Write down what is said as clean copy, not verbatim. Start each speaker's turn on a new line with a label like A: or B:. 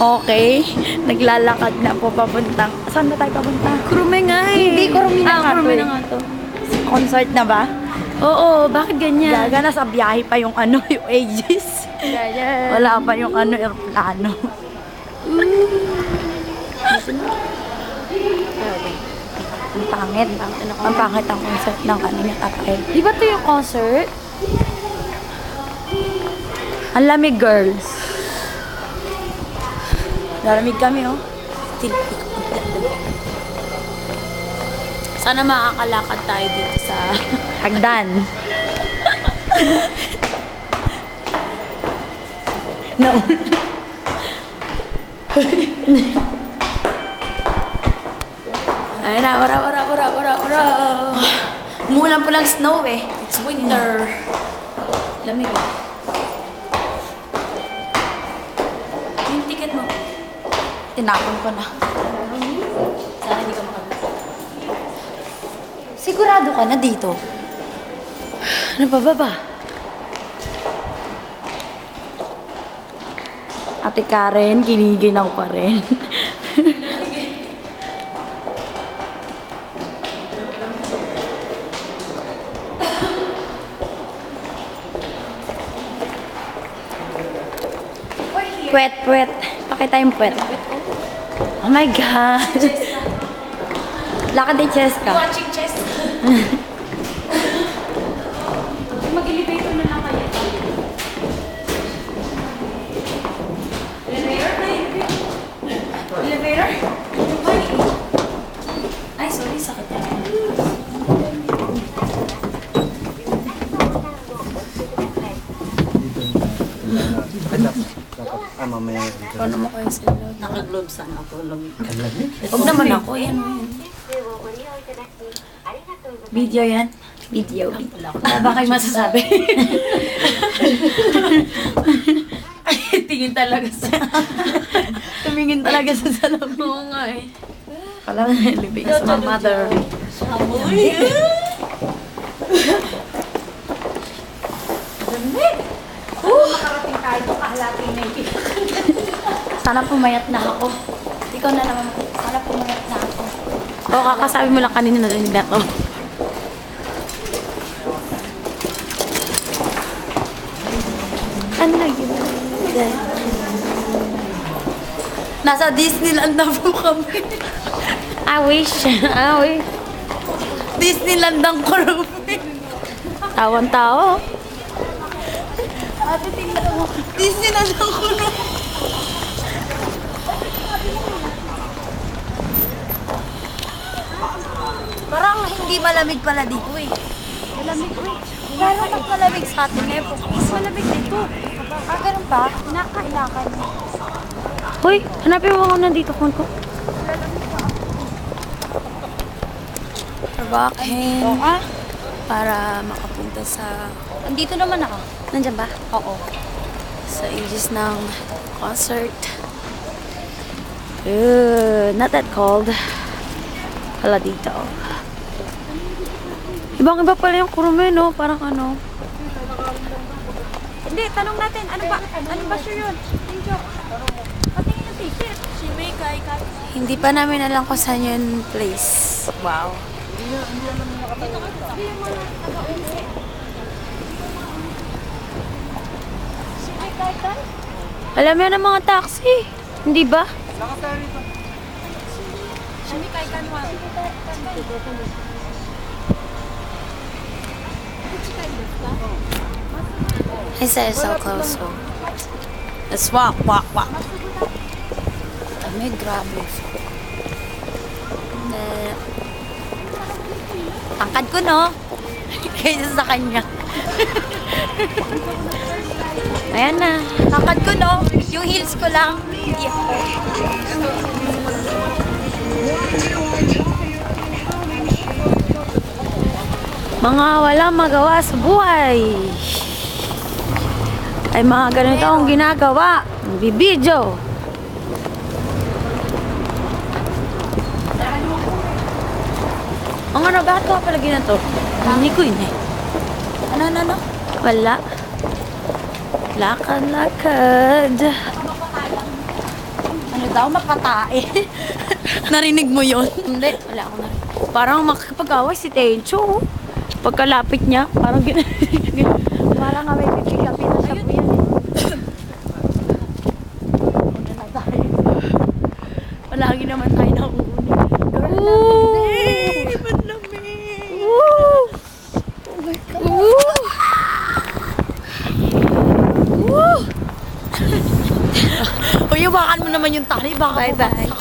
A: Okay. Naglalakad na po papuntang... Saan ba tayo papunta?
B: Kurume nga eh.
A: Hindi, Kurume na nga to
B: Kurume
A: eh.
B: na nga to.
A: Concert na ba?
B: Oo, bakit ganyan?
A: Gaga, nasa biyahe pa yung ano, yung Aegis.
B: Ganyan.
A: Wala pa yung ano, aeroplano. Ang pangit. Ang pangit ang concert ng ano niya tatay.
B: Di ba to yung concert?
A: Ang lamig, girls. Lalamig kami, oh.
B: Sana makakalakad tayo dito sa...
A: Hagdan. No.
B: Ayun na, ora.
A: Umulan po lang snow eh.
B: It's winter. Lamig eh. Yung ticket mo.
A: Tinapon ko na.
B: Sana hindi ka makabit.
A: Sigurado ka na dito.
B: Ano ba?
A: Ate Karen, giniginaw pa rin. Puwet. Pakita yung puwet. Oh my God. Lakad din, Cheska.
B: Watching chess. Mag-elevator na lang kayo. Elevator? Ay, sorry, sakit na.
C: Mamaya.
B: Paano mo kayo sila?
A: Naka-gloves sana ako.
B: Huwag naman ako, yan o yan.
A: Video yan? Video.
B: Wala ba kayo masasabi? Ay, tingin talaga sa...
A: Tumingin talaga sa salamin.
B: Oo nga eh.
A: Kala na elevator sa mother. Sana pumayat na ako. Ikaw na naman. Sana pumayat na ako.
B: Oo, kakasabi mo lang kanina na rin na to.
A: Ano yun? Nasa Disneyland na po kami.
B: I wish.
A: Disneyland ang Kurume.
B: Tawan-tawa.
A: Ate, tingnan mo. Disneyland ang Kurume. Parang hindi malamig pala dito eh. Malamig eh. Parang mas malamig sa atin eh. Mas malamig dito. Ah, ganun ba? Nakailakan.
B: Hoy, hanapin mo ako nandito phone ko.
A: Bakit?
B: Para makapunta sa...
A: Andito naman ako.
B: Nandyan ba?
A: Oo.
B: Sa ages ng concert. Not that cold. Hala dito. Ibang-iba pala yung Kurume, no? Parang ano.
A: Hindi, tanong natin. Ano ba siya yun? Patingin yung ticket.
B: Hindi pa namin alam kung saan yung place.
A: Wow.
B: Alam mo ng mga taxi. Hindi ba? I said it's so close, so. Let's walk. Dami, grabe.
A: Tangkad ko, no? Kaysa sa kanya.
B: Ayan na.
A: Tangkad ko, no? Yung heels ko lang. Hindi ako.
B: Mga wala magawa sa buhay. Ay mga ganito ang ginagawa. Bibidyo. Ang ano, bakit ko pala ginanto? Hindi ko yun eh.
A: Ano?
B: Wala. Lakad.
A: daw makatae.
B: Narinig mo yon?
A: Hindi, wala akong narinig. Parang makikipag-away si Tencho. Pagkalapit niya, parang parang nga may pipick-upin na siya po yan. Una na tayo. Palagi naman tayo nauuni. Uy, hawakan mo naman yung tali. Baka
B: Bye-bye.